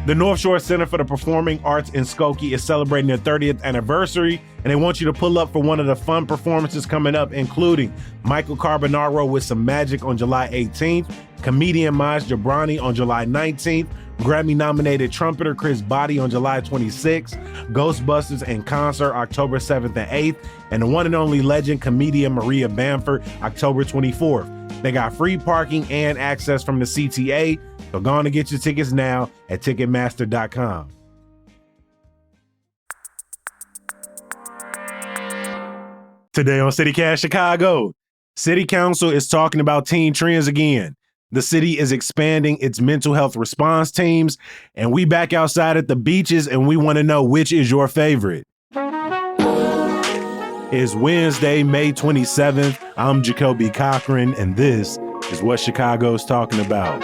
The North Shore Center for the Performing Arts in Skokie is celebrating their 30th anniversary, and they want you to pull up for one of the fun performances coming up, including Michael Carbonaro with some magic on July 18th, comedian Maj Jobrani on July 19th, Grammy-nominated trumpeter Chris Botti on July 26th, Ghostbusters in concert October 7th and 8th, and the one and only legend comedian Maria Bamford October 24th. They got free parking and access from the CTA, so go on and get your tickets now at Ticketmaster.com. Today on CityCast Chicago, City Council is talking about teen trends again. The city is expanding its mental health response teams, and we back outside at the beaches, and we want to know which is your favorite. It's Wednesday, May 27th. I'm Jacoby Cochran, and this is what Chicago's talking about.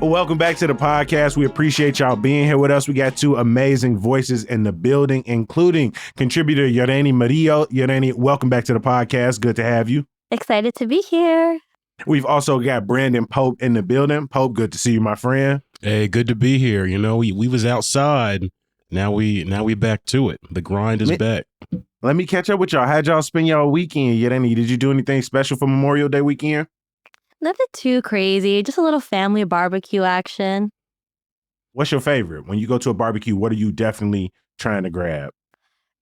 Welcome back to the podcast. We appreciate y'all being here with us. We got two amazing voices in the building, including contributor Yoreni Murillo. Yoreni, welcome back to the podcast. Good to have you. Excited to be here. We've also got Brandon Pope in the building. Pope, good to see you, my friend. Hey, good to be here. You know, we was outside. Now we back to it. The grind is back. Let me catch up with y'all. How'd y'all spend y'all weekend, Yoreni? Did you do anything special for Memorial Day weekend? Nothing too crazy. Just a little family barbecue action. What's your favorite? When you go to a barbecue, what are you definitely trying to grab?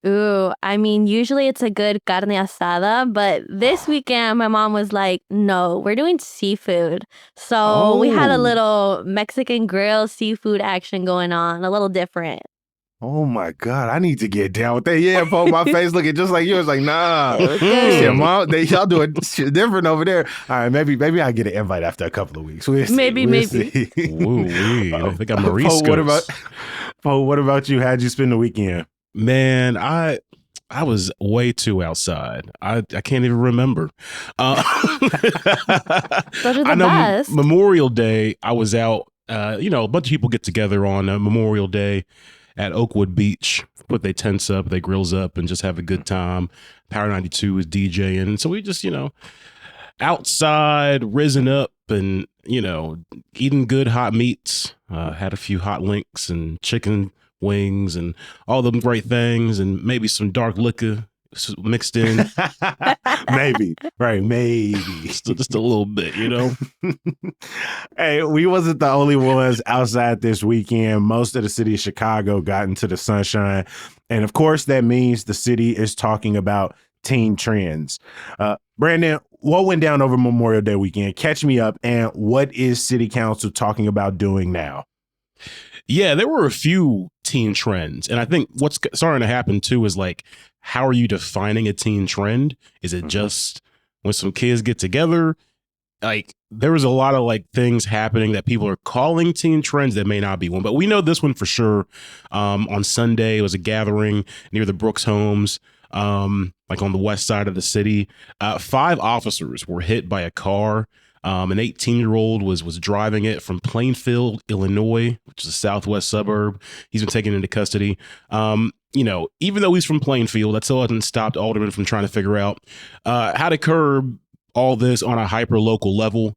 Ooh, I mean, usually it's a good carne asada, but this weekend my mom was like, no, we're doing seafood. So we had a little Mexican grill seafood action going on, a little different. Oh my God, I need to get down with that. Yeah, Pope, my face looking just like yours. Like, nah. Yeah, Mom, y'all doing shit different over there. All right, maybe I'll get an invite after a couple of weeks. We'll see. Maybe. Ooh, I think I'm Mariscos. Pope, what about you? How'd you spend the weekend? Man, I was way too outside. I can't even remember. Those are the best. Memorial Day, I was out. A bunch of people get together on Memorial Day at Oakwood Beach, put their tents up, their grills up, and just have a good time. Power 92 is DJing. So we just, outside, risen up and, eating good hot meats. Had a few hot links and chicken wings and all them great things, and maybe some dark liquor mixed in. Maybe. Just a little bit, Hey, we wasn't the only ones outside this weekend. Most of the city of Chicago got into the sunshine, and of course that means the city is talking about teen trends. Brandon, what went down over Memorial Day weekend? Catch me up, and what is City Council talking about doing now? Yeah, there were a few teen trends. And I think what's starting to happen too is like, how are you defining a teen trend? Is it just when some kids get together? Like, there was a lot of like things happening that people are calling teen trends that may not be one, but we know this one for sure. On Sunday, it was a gathering near the Brooks homes, like on the west side of the city. 5 officers were hit by a car. An 18-year-old was driving it from Plainfield, Illinois, which is a southwest suburb. He's been taken into custody. Even though he's from Plainfield, that still hasn't stopped aldermen from trying to figure out how to curb all this on a hyper-local level.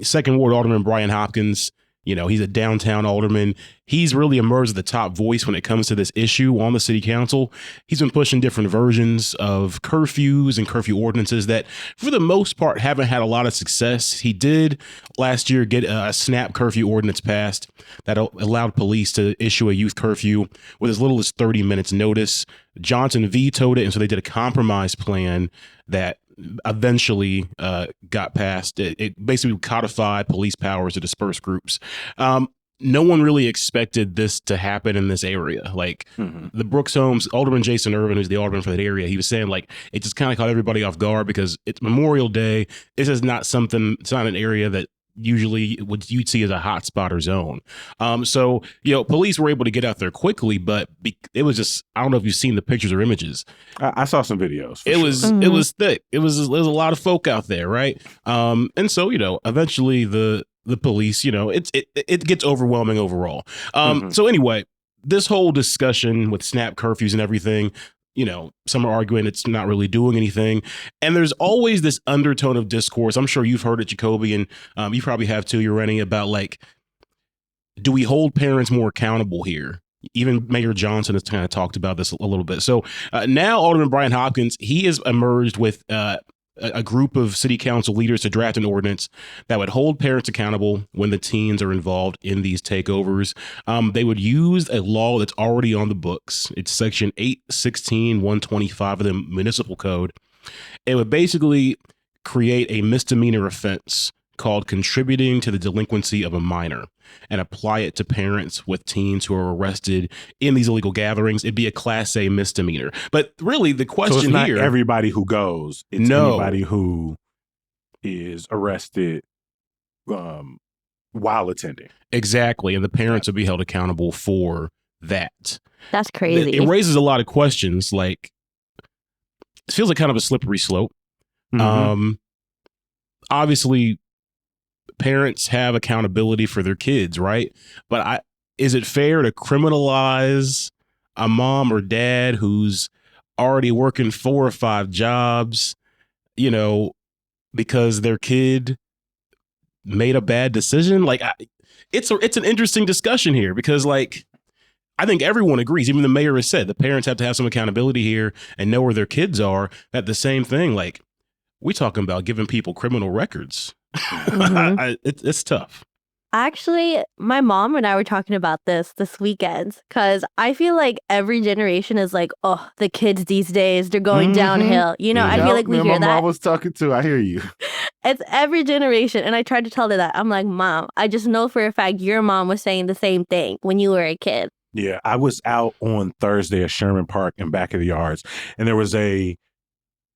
Second Ward Alderman Brian Hopkins, he's a downtown alderman. He's really emerged as the top voice when it comes to this issue on the city council. He's been pushing different versions of curfews and curfew ordinances that, for the most part, haven't had a lot of success. He did last year get a snap curfew ordinance passed that allowed police to issue a youth curfew with as little as 30 minutes notice. Johnson vetoed it, and so they did a compromise plan that eventually got passed. It basically codified police powers to disperse groups. No one really expected this to happen in this area. Like the Brooks homes, Alderman Jason Irvin, who's the alderman for that area, he was saying like it just kind of caught everybody off guard because it's Memorial Day. This is not something. It's not an area that usually what you'd see as a hot spot or zone. So police were able to get out there quickly, but it was just, I don't know if you've seen the pictures or images. I saw some videos. It was thick. There was a lot of folk out there, right? And so eventually the police, it gets overwhelming overall. So anyway, this whole discussion with snap curfews and everything, some are arguing it's not really doing anything. And there's always this undertone of discourse. I'm sure you've heard it, Jacoby, and you probably have too. You're running about like, do we hold parents more accountable here? Even Mayor Johnson has kind of talked about this a little bit. So now Alderman Brian Hopkins, he has emerged with a group of city council leaders to draft an ordinance that would hold parents accountable when the teens are involved in these takeovers. They would use a law that's already on the books. It's section 816-125 of the municipal code. It would basically create a misdemeanor offense called contributing to the delinquency of a minor and apply it to parents with teens who are arrested in these illegal gatherings. It'd be a Class A misdemeanor. But really, the question so it's not here, everybody who goes. It's anybody who is arrested while attending. Exactly. And the parents would be held accountable for that. That's crazy. It raises a lot of questions. Like, it feels like kind of a slippery slope. Mm-hmm. Obviously, parents have accountability for their kids, right? But is it fair to criminalize a mom or dad who's already working 4 or 5 jobs, because their kid made a bad decision? Like, it's an interesting discussion here because, like, I think everyone agrees, even the mayor has said, the parents have to have some accountability here and know where their kids are. That the same thing, like, we talking about giving people criminal records. Mm-hmm. It's tough. Actually, my mom and I were talking about this weekend because I feel like every generation is like, oh, the kids these days, they're going downhill. I feel like we hear that. My mom was talking to, I hear you. It's every generation. And I tried to tell her that. I'm like, Mom, I just know for a fact your mom was saying the same thing when you were a kid. Yeah, I was out on Thursday at Sherman Park in Back of the Yards, and there was a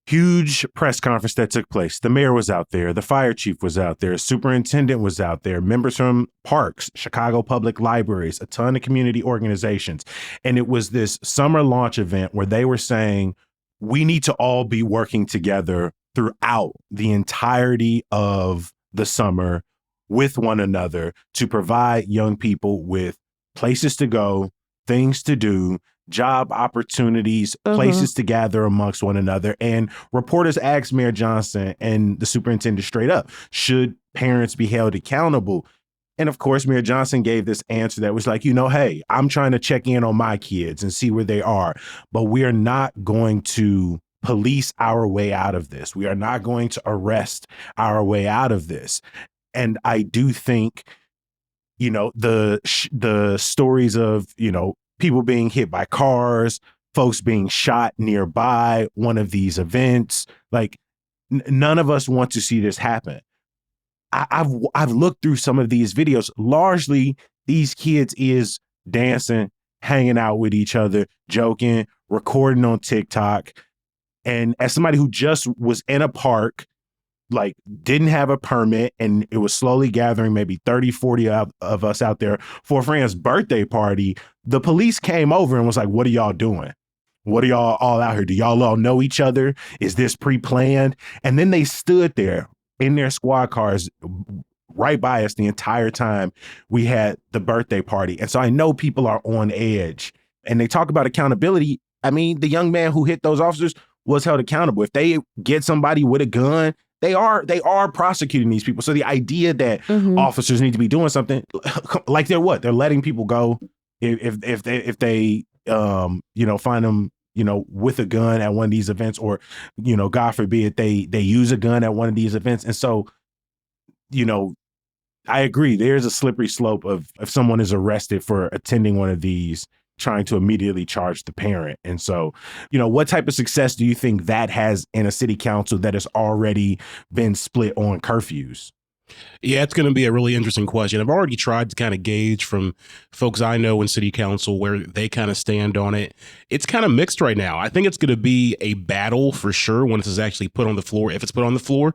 huge press conference that took place. The mayor was out there. The fire chief was out there. Superintendent was out there. Members from parks, Chicago Public Libraries, a ton of community organizations. And it was this summer launch event where they were saying, we need to all be working together throughout the entirety of the summer with one another to provide young people with places to go, things to do, job opportunities, places to gather amongst one another. And reporters asked Mayor Johnson and the superintendent straight up, should parents be held accountable? And of course, Mayor Johnson gave this answer that was like, hey, I'm trying to check in on my kids and see where they are, but we are not going to police our way out of this. We are not going to arrest our way out of this. And I do think, the stories of, people being hit by cars, folks being shot nearby one of these events, like none of us want to see this happen. I've looked through some of these videos. Largely, these kids is dancing, hanging out with each other, joking, recording on TikTok. And as somebody who just was in a park, like didn't have a permit, and it was slowly gathering maybe 30, 40 of us out there for a friend's birthday party, the police came over and was like, what are y'all doing? What are y'all all out here? Do y'all all know each other? Is this pre-planned? And then they stood there in their squad cars right by us the entire time we had the birthday party. And so I know people are on edge, and they talk about accountability. I mean, the young man who hit those officers was held accountable. If they get somebody with a gun, they are prosecuting these people. So the idea that officers need to be doing something like they're letting people go if they find them with a gun at one of these events, or God forbid they use a gun at one of these events. And so I agree, there's a slippery slope of if someone is arrested for attending one of these, trying to immediately charge the parent. And so, what type of success do you think that has in a city council that has already been split on curfews? Yeah, it's going to be a really interesting question. I've already tried to kind of gauge from folks I know in city council where they kind of stand on it. It's kind of mixed right now. I think it's going to be a battle for sure when this is actually put on the floor, if it's put on the floor.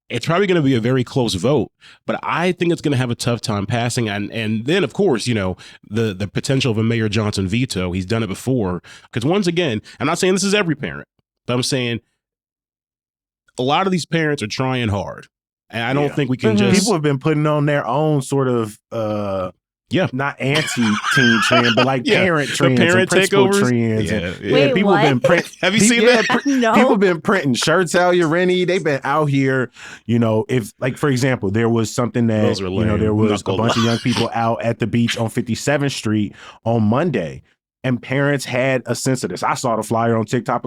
It's probably going to be a very close vote, but I think it's going to have a tough time passing. And then, of course, the potential of a Mayor Johnson veto. He's done it before. Because once again, I'm not saying this is every parent, but I'm saying a lot of these parents are trying hard. And I don't think we can just... People have been putting on their own sort of not anti-teen trend, but like parent trends, parent and principal takeovers. trends. Yeah, And, yeah. Wait, people what? been print. Have you seen that? No. People been printing shirts out here, Rennie. They've been out here. If like for example, there was something that Those are lame. there was Not a bunch of young people out at the beach on 57th Street on Monday. And parents had a sense of this. I saw the flyer on TikTok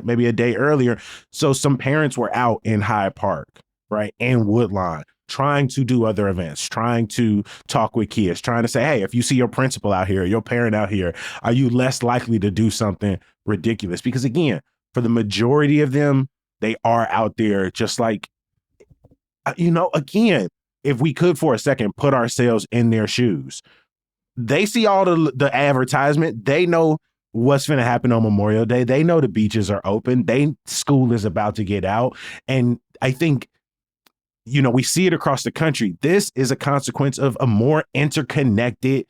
maybe a day earlier. So some parents were out in Hyde Park, right, and Woodlawn, trying to do other events, trying to talk with kids, trying to say, hey, if you see your principal out here, your parent out here, are you less likely to do something ridiculous? Because again, for the majority of them, they are out there just like, again, if we could for a second put ourselves in their shoes. They see all the advertisement. They know what's going to happen on Memorial Day. They know the beaches are open. School is about to get out. And I think, we see it across the country. This is a consequence of a more interconnected,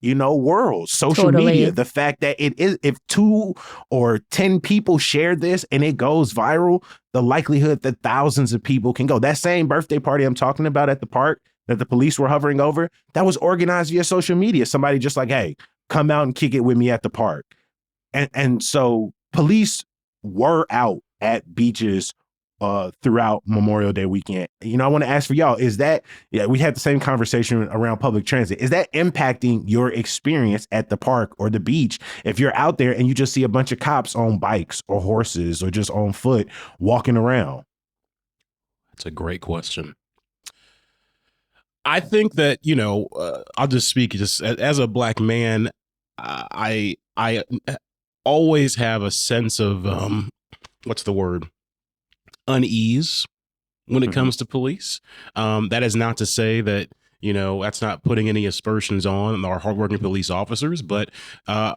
world, social media. The fact that it is, if 2 or 10 people share this and it goes viral, the likelihood that thousands of people can go. That same birthday party I'm talking about at the park that the police were hovering over, that was organized via social media. Somebody just like, hey, come out and kick it with me at the park. And so police were out at beaches throughout Memorial Day weekend. I want to ask for y'all, we had the same conversation around public transit. Is that impacting your experience at the park or the beach? If you're out there and you just see a bunch of cops on bikes or horses or just on foot walking around? That's a great question. I think that, I'll just speak just as a Black man. I always have a sense of, what's the word? Unease when it comes to police. That is not to say that, that's not putting any aspersions on our hardworking police officers, but, I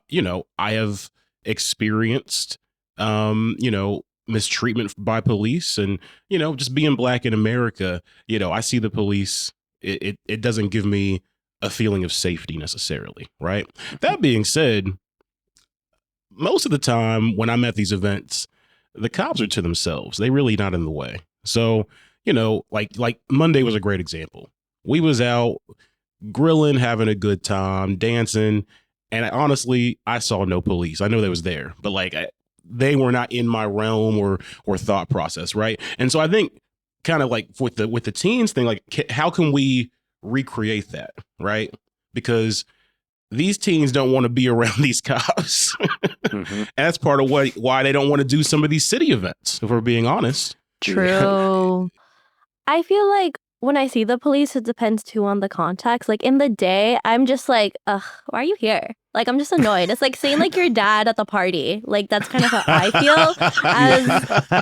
have experienced, mistreatment by police and, just being Black in America, I see the police. It doesn't give me a feeling of safety necessarily, right? That being said, most of the time when I'm at these events, the cops are to themselves. They really not in the way. So, like Monday was a great example. We was out grilling, having a good time, dancing, and I saw no police. I know they was there, but they were not in my realm or thought process, right? And so I think kind of like with the teens thing, like how can we recreate that, right? Because these teens don't want to be around these cops. And that's part of why they don't want to do some of these city events, if we're being honest. True. I feel like when I see the police, it depends too on the context. Like in the day, I'm just like, ugh, why are you here? Like, I'm just annoyed. It's like saying like your dad at the party. Like, that's kind of how I feel as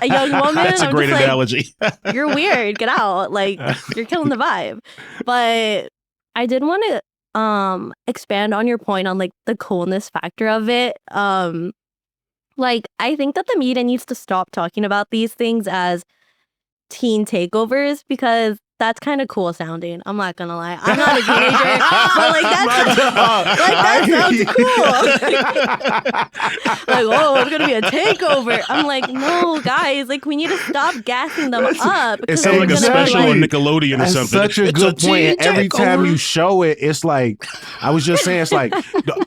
a young woman. That's a great analogy. You're weird. Get out. Like, you're killing the vibe. But I did want to expand on your point on like the coolness factor of it. Like, I think that the media needs to stop talking about these things as teen takeovers because that's kind of cool sounding. I'm not gonna lie. I'm not a teenager, but that sounds cool. Like, oh, it's gonna be a takeover. I'm like, no, guys, like we need to stop gassing them up. It sounds like a special on Nickelodeon or something. Such a good point. Every time you show it, it's like, I was just saying, it's like,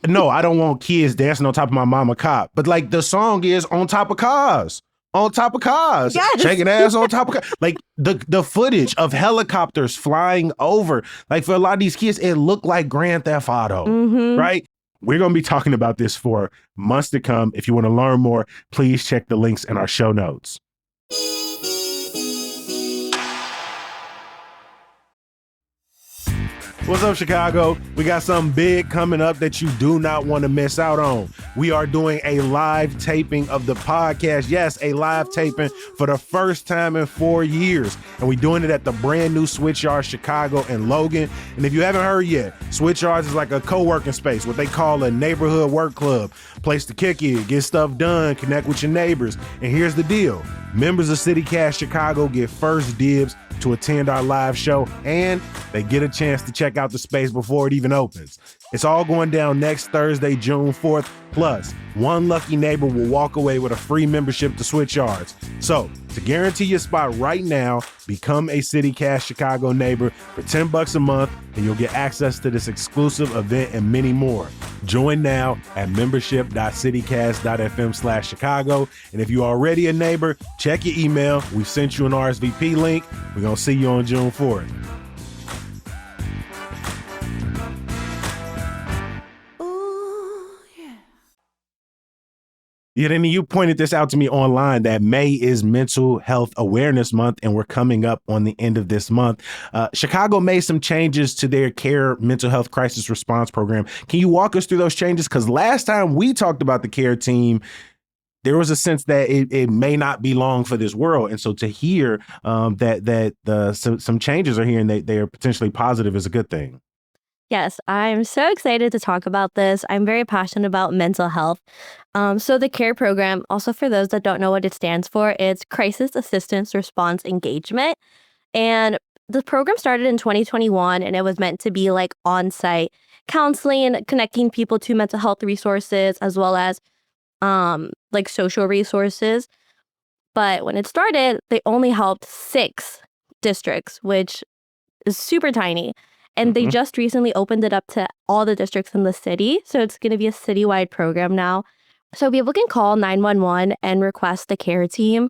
no, I don't want kids dancing on top of my mama cop. But like the song is on top of cars. On top of cars, yes. Shaking ass on top of cars. Like the footage of helicopters flying over. Like for a lot of these kids, it looked like Grand Theft Auto, right? We're going to be talking about this for months to come. If you want to learn more, please check the links in our show notes. What's up, Chicago? We got something big coming up that you do not want to miss out on. We are doing a live taping of the podcast. Yes, a live taping for the first time in 4 years. And we're doing it at the brand new Switchyard Chicago in Logan. And if you haven't heard yet, Switchyards is like a co-working space, what they call a neighborhood work club. Place to kick it, get stuff done, connect with your neighbors. And here's the deal. Members of CityCast Chicago get first dibs to attend our live show, and they get a chance to check out the space before it even opens. It's all going down next Thursday, June 4th. Plus, one lucky neighbor will walk away with a free membership to Switch Yards. So, to guarantee your spot right now, become a CityCast Chicago neighbor for $10 a month, and you'll get access to this exclusive event and many more. Join now at membership.citycast.fm/Chicago. And if you're already a neighbor, check your email. We've sent you an RSVP link. We're going to see you on June 4th. Yenny, you pointed this out to me online that May is Mental Health Awareness Month, and we're coming up on the end of this month. Chicago made some changes to their CARE mental health crisis response program. Can you walk us through those changes? Because last time we talked about the CARE team, there was a sense that it may not be long for this world. And so to hear some changes are here and they are potentially positive is a good thing. Yes, I'm so excited to talk about this. I'm very passionate about mental health. So the CARE program, also for those that don't know what it stands for, it's Crisis Assistance Response Engagement. And the program started in 2021, and it was meant to be like on-site counseling, connecting people to mental health resources, as well as like social resources. But when it started, they only helped 6 districts, which is super tiny. And they just recently opened it up to all the districts in the city. So it's going to be a citywide program now. So people can call 911 and request the CARE team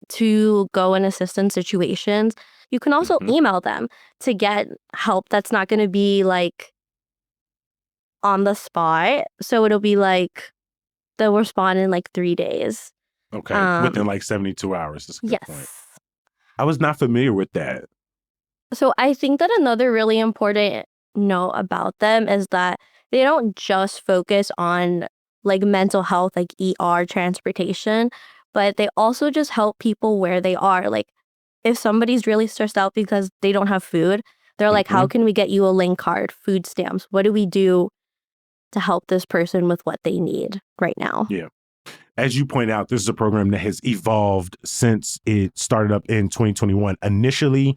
to go and assist in situations. You can also email them to get help that's not going to be like on the spot. So it'll be like they'll respond in like 3 days. Okay. Within like 72 hours. That's a good point. I was not familiar with that. So I think that another really important note about them is that they don't just focus on like mental health, like ER, transportation, but they also just help people where they are. Like if somebody's really stressed out because they don't have food, they're like, how can we get you a link card, food stamps? What do we do to help this person with what they need right now? Yeah. As you point out, this is a program that has evolved since it started up in 2021. Initially,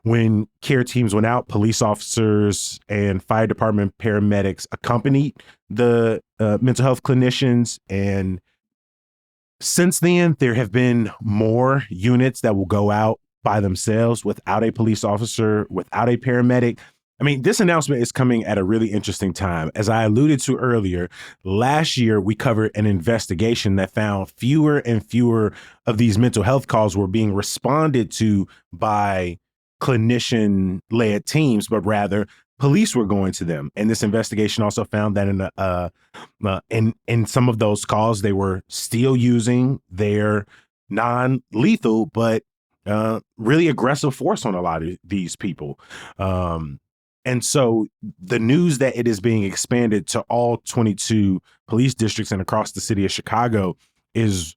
when CARE teams went out, police officers and fire department paramedics accompanied the mental health clinicians. And since then, there have been more units that will go out by themselves without a police officer, without a paramedic. I mean, this announcement is coming at a really interesting time. As I alluded to earlier, last year we covered an investigation that found fewer and fewer of these mental health calls were being responded to by clinician-led teams, but rather police were going to them. And this investigation also found that in some of those calls, they were still using their non-lethal but really aggressive force on a lot of these people. And so the news that it is being expanded to all 22 police districts and across the city of Chicago is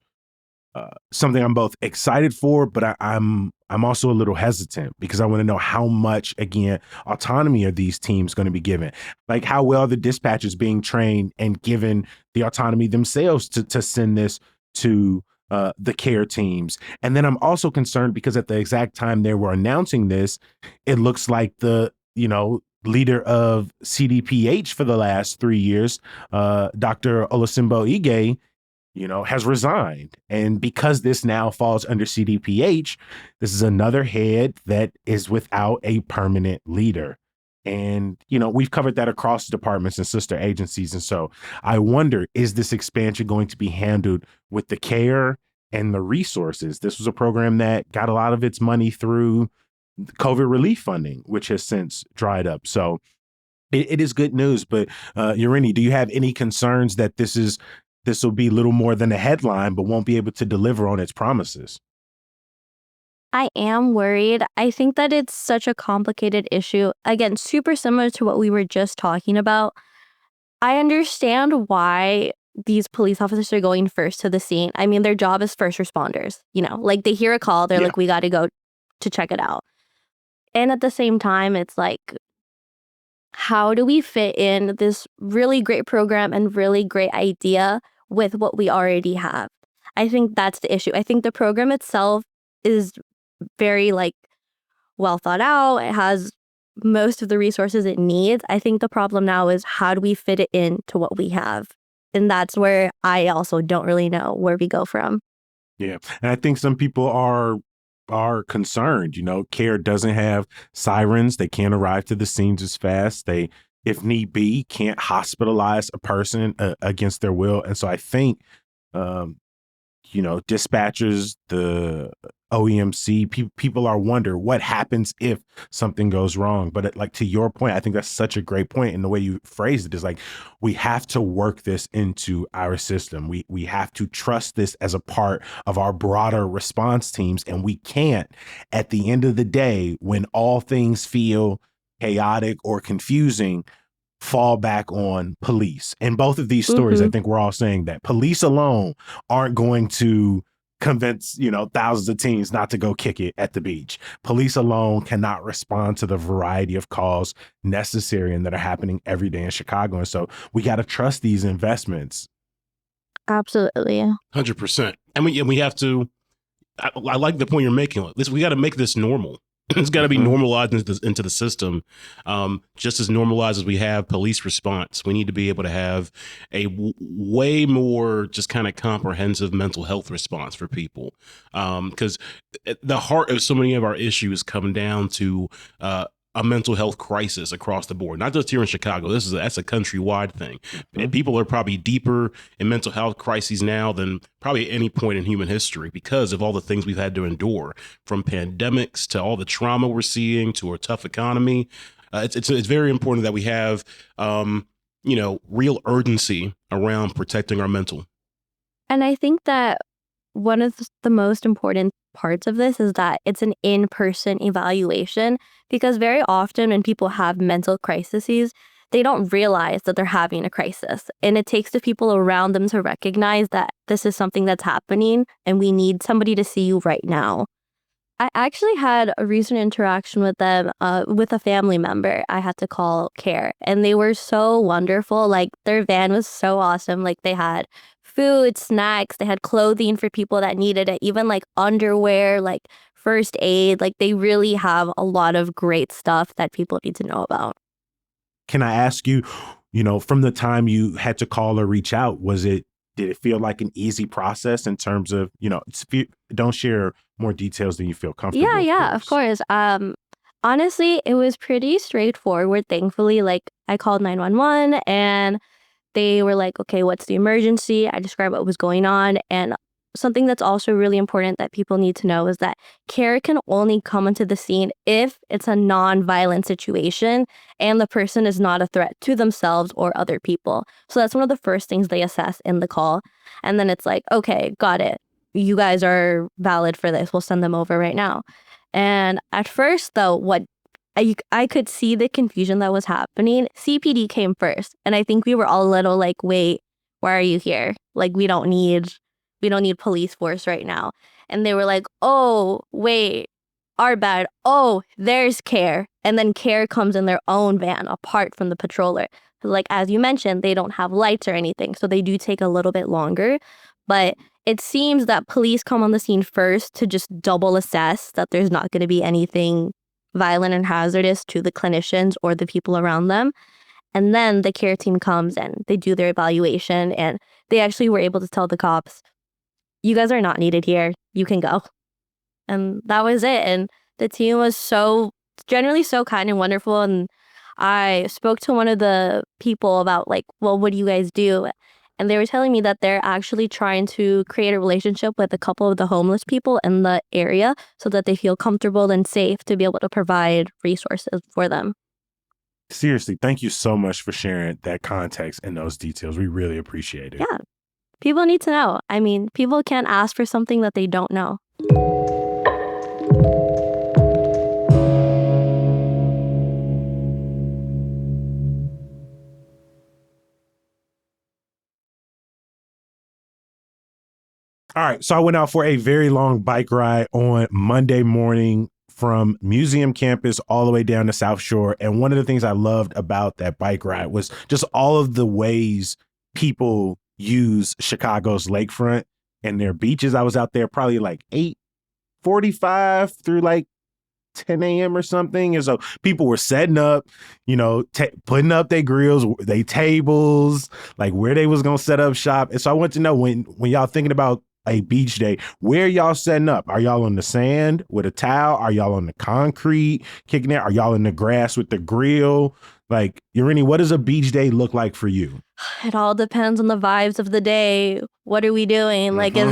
something I'm both excited for, but I'm also a little hesitant because I want to know how much, again, autonomy are these teams going to be given? Like how well the dispatchers being trained and given the autonomy themselves to send this to the CARE teams. And then I'm also concerned because at the exact time they were announcing this, it looks like the leader of CDPH for the last 3 years, Dr. Olusimbo Ige, has resigned. And because this now falls under CDPH, this is another head that is without a permanent leader. And, we've covered that across departments and sister agencies. And so I wonder, is this expansion going to be handled with the care and the resources? This was a program that got a lot of its money through COVID relief funding, which has since dried up. So it is good news. But Yenny, do you have any concerns that this will be little more than a headline, but won't be able to deliver on its promises? I am worried. I think that it's such a complicated issue. Again, super similar to what we were just talking about. I understand why these police officers are going first to the scene. I mean, their job is first responders. Like they hear a call, they're like, we got to go to check it out. And at the same time, it's like, how do we fit in this really great program and really great idea with what we already have? I think that's the issue. I think the program itself is very well thought out. It has most of the resources it needs. I think the problem now is how do we fit it into what we have? And that's where I also don't really know where we go from. Yeah. And I think some people are concerned. CARE doesn't have sirens. They can't arrive to the scenes as fast. They, if need be, can't hospitalize a person against their will. And so I think, dispatchers, the OEMC, people are wonder what happens if something goes wrong. But like to your point, I think that's such a great point. And the way you phrased it is like, we have to work this into our system. We have to trust this as a part of our broader response teams. And we can't, at the end of the day, when all things feel chaotic or confusing, fall back on police. And both of these stories, I think we're all saying that police alone aren't going to convince, thousands of teens not to go kick it at the beach. Police alone cannot respond to the variety of calls necessary and that are happening every day in Chicago. And so we got to trust these investments. Absolutely. 100%. And we have to, I like the point you're making. We got to make this normal. It's got to be normalized into the system, just as normalized as we have police response. We need to be able to have a way more just kind of comprehensive mental health response for people, because the heart of so many of our issues come down to a mental health crisis across the board, not just here in Chicago. That's a countrywide thing. And people are probably deeper in mental health crises now than probably at any point in human history because of all the things we've had to endure, from pandemics to all the trauma we're seeing to a tough economy. It's very important that we have, real urgency around protecting our mental. And I think that one of the most important parts of this is that it's an in-person evaluation, because very often when people have mental crises, they don't realize that they're having a crisis. And it takes the people around them to recognize that this is something that's happening and we need somebody to see you right now. I actually had a recent interaction with them, with a family member. I had to call CARE and they were so wonderful. Like their van was so awesome. Like they had food, snacks, they had clothing for people that needed it, even like underwear, like first aid. Like they really have a lot of great stuff that people need to know about. Can I ask you, from the time you had to call or reach out, did it feel like an easy process in terms of, don't share more details than you feel comfortable? Yeah, of course. Honestly, it was pretty straightforward. Thankfully, like I called 911 and they were like, okay, what's the emergency? I described what was going on. And something that's also really important that people need to know is that CARE can only come into the scene if it's a non-violent situation and the person is not a threat to themselves or other people. So that's one of the first things they assess in the call. And then it's like, okay, got it. You guys are valid for this. We'll send them over right now. And at first, though, what I could see the confusion that was happening. CPD came first. And I think we were all a little like, wait, why are you here? Like, we don't need police force right now. And they were like, oh, wait, our bad. Oh, there's CARE. And then CARE comes in their own van apart from the patroller. Like, as you mentioned, they don't have lights or anything. So they do take a little bit longer. But it seems that police come on the scene first to just double assess that there's not going to be anything violent and hazardous to the clinicians or the people around them. And then the CARE team comes and they do their evaluation and they actually were able to tell the cops, you guys are not needed here. You can go. And that was it. And the team was generally so kind and wonderful. And I spoke to one of the people about like, well, what do you guys do? And they were telling me that they're actually trying to create a relationship with a couple of the homeless people in the area so that they feel comfortable and safe to be able to provide resources for them. Seriously, thank you so much for sharing that context and those details. We really appreciate it. Yeah. People need to know. I mean, people can't ask for something that they don't know. All right. So I went out for a very long bike ride on Monday morning from Museum Campus all the way down to South Shore. And one of the things I loved about that bike ride was just all of the ways people use Chicago's lakefront and their beaches. I was out there probably like 8:45 through like 10 a.m. or something. And so people were setting up, putting up their grills, their tables, like where they was going to set up shop. And so I want to know when y'all thinking about a beach day, where y'all setting up? Are y'all on the sand with a towel? Are y'all on the concrete kicking it? Are y'all in the grass with the grill? Like, Yorini, what does a beach day look like for you? It all depends on the vibes of the day. What are we doing? Like, is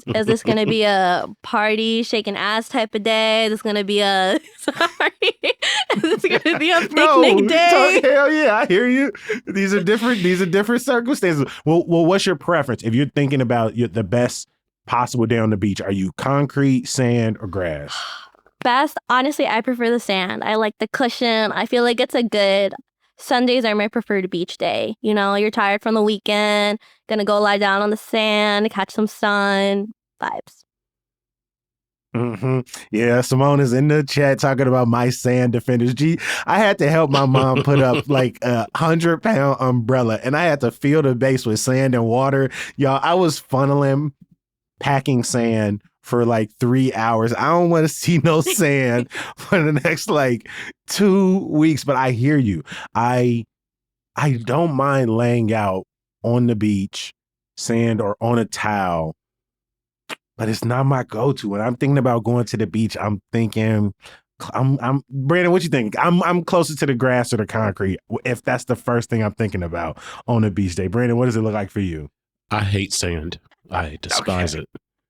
this going to be a party, shaking ass type of day? Is this going to be a, sorry, is this going to be a picnic day? Hell yeah, I hear you. These are different circumstances. Well, what's your preference? If you're thinking about the best possible day on the beach, are you concrete, sand, or grass? Best, honestly, I prefer the sand. I like the cushion. I feel like it's a good, Sundays are my preferred beach day. You're tired from the weekend, gonna go lie down on the sand, catch some sun, vibes. Mm-hmm. Yeah, Simone is in the chat talking about my sand defenders. I had to help my mom put up like a 100-pound umbrella, and I had to fill the base with sand and water. Y'all, I was funneling, packing sand for like 3 hours. I don't want to see no sand for the next like 2 weeks, but I hear you. I don't mind laying out on the beach, sand or on a towel, but it's not my go-to. When I'm thinking about going to the beach, I'm thinking, I'm Brandon, what you think? I'm closer to the grass or the concrete if that's the first thing I'm thinking about on a beach day. Brandon, what does it look like for you? I hate sand. I despise it.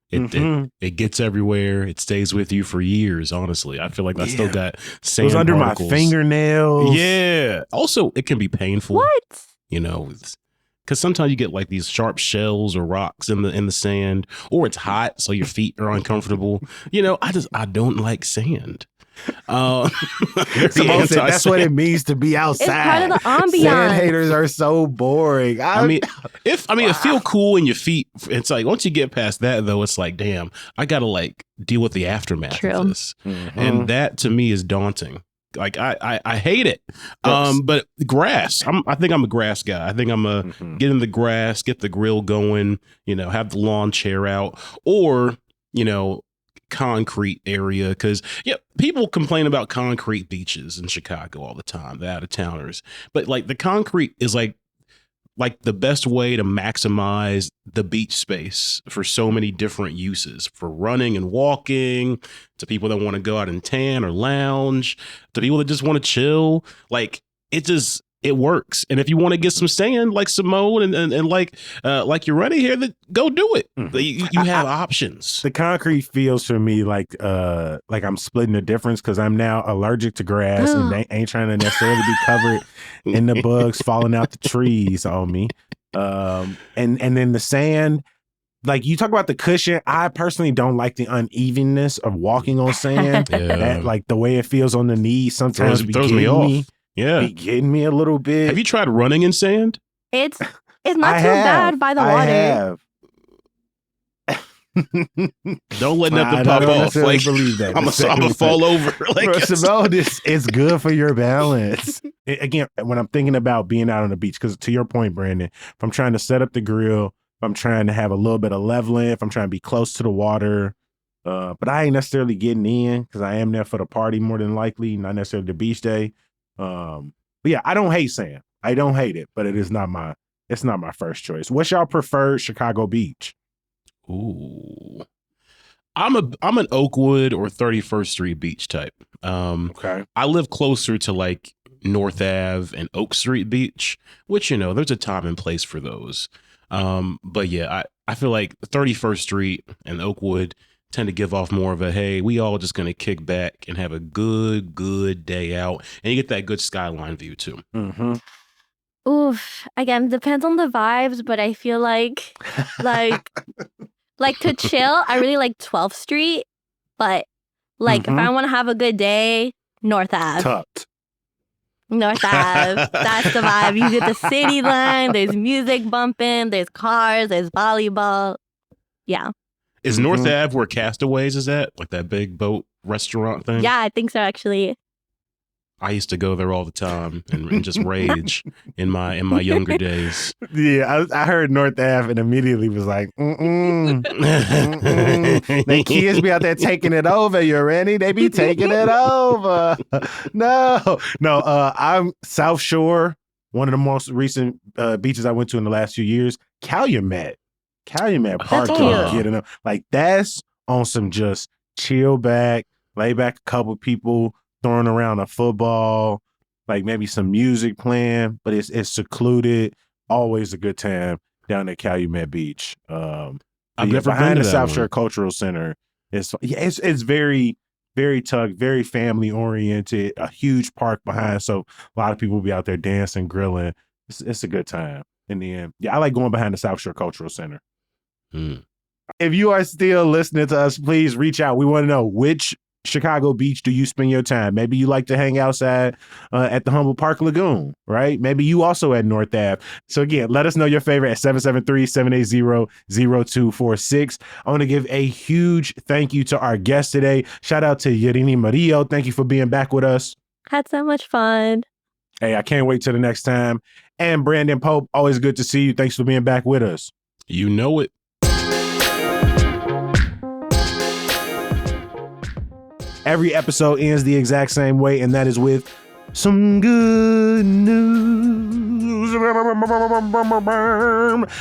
It gets everywhere. It stays with you for years, honestly. I feel like I still got sand. It was under particles. my fingernails. Yeah. Also, it can be painful. What? Because sometimes you get like these sharp shells or rocks in the sand, or it's hot, so your feet are uncomfortable. I don't like sand. Simone said that's what it means to be outside. It's part of the ambiance. Sand haters are so boring. It feel cool in your feet. It's like once you get past that, though, it's like, damn, I gotta like deal with the aftermath of this, and that to me is daunting. Like I hate it. But grass, I think I'm a grass guy. I think I'm a get in the grass, get the grill going, have the lawn chair out, or concrete area, because people complain about concrete beaches in Chicago all the time, the out-of-towners, but like the concrete is like the best way to maximize the beach space for so many different uses, for running and walking, to people that want to go out and tan or lounge, to people that just want to chill. Like it works. And if you want to get some sand like Simone and like you're running here, go do it. You have options. The concrete feels for me like I'm splitting the difference, because I'm now allergic to grass and they ain't trying to necessarily be covered in the bugs falling out the trees on me. And then the sand, like you talk about the cushion, I personally don't like the unevenness of walking on sand. That, like the way it feels on the knees sometimes throws me off. Yeah, be getting me a little bit. Have you tried running in sand? It's not too bad by the water. Don't let nothing pop off. Like, believe that. I'm gonna fall over. Like, Simone, it's good for your balance. Again, when I'm thinking about being out on the beach, because to your point, Brandon, if I'm trying to set up the grill, if I'm trying to have a little bit of leveling, if I'm trying to be close to the water, but I ain't necessarily getting in because I am there for the party more than likely, not necessarily the beach day. But yeah, I don't hate sand. I don't hate it, but it's not my first choice. What's y'all preferred Chicago beach? Ooh, I'm an Oakwood or 31st Street beach type. Okay. I live closer to like North Ave and Oak Street Beach, which, there's a time and place for those. But yeah, I feel like 31st Street and Oakwood tend to give off more of a, hey, we all just going to kick back and have a good day out. And you get that good skyline view too. Mm-hmm. Oof. Again, depends on the vibes, but I feel like to chill, I really like 12th Street. But if I want to have a good day, North Ave. Tucked. North Ave. That's the vibe. You get the city line, there's music bumping, there's cars, there's volleyball. Yeah. Is North Ave where Castaways is at? Like that big boat restaurant thing? Yeah, I think so, actually. I used to go there all the time and just rage in my younger days. Yeah, I heard North Ave and immediately was like, the kids be out there taking it over. You ready? They be taking it over. No. I'm South Shore, one of the most recent beaches I went to in the last few years. Calumet Park. Cute. Like that's on some just chill back, lay back a couple people throwing around a football, like maybe some music playing, but it's secluded. Always a good time down at Calumet Beach. I've never been behind to the that South one. Shore Cultural Center. It's very, very tucked, very family oriented. A huge park behind, so a lot of people will be out there dancing, grilling. It's a good time in the end. Yeah, I like going behind the South Shore Cultural Center. If you are still listening to us, please reach out. We want to know, which Chicago beach do you spend your time? Maybe you like to hang outside at the Humboldt Park Lagoon, right? Maybe you also at North Ave. So again, let us know your favorite at 773-780-0246. I want to give a huge thank you to our guest today. Shout out to Yerini Murillo. Thank you for being back with us. Had so much fun. Hey, I can't wait till the next time. And Brandon Pope, always good to see you. Thanks for being back with us. You know it. Every episode ends the exact same way, and that is with some good news.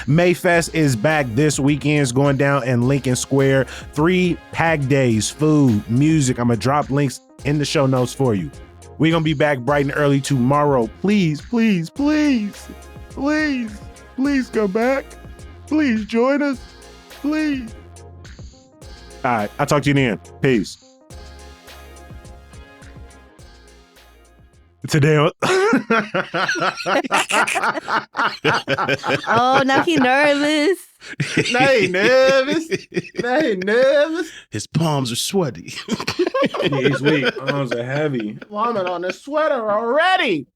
Mayfest is back this weekend. It's going down in Lincoln Square. 3 packed days, food, music. I'm going to drop links in the show notes for you. We're going to be back bright and early tomorrow. Please, please, please, please, please come back. Please join us. Please. All right. I'll talk to you then. Peace. Today. Oh, now he nervous. Now he nervous. His palms are sweaty. He's weak. Arms are heavy. Vomit on the sweater already.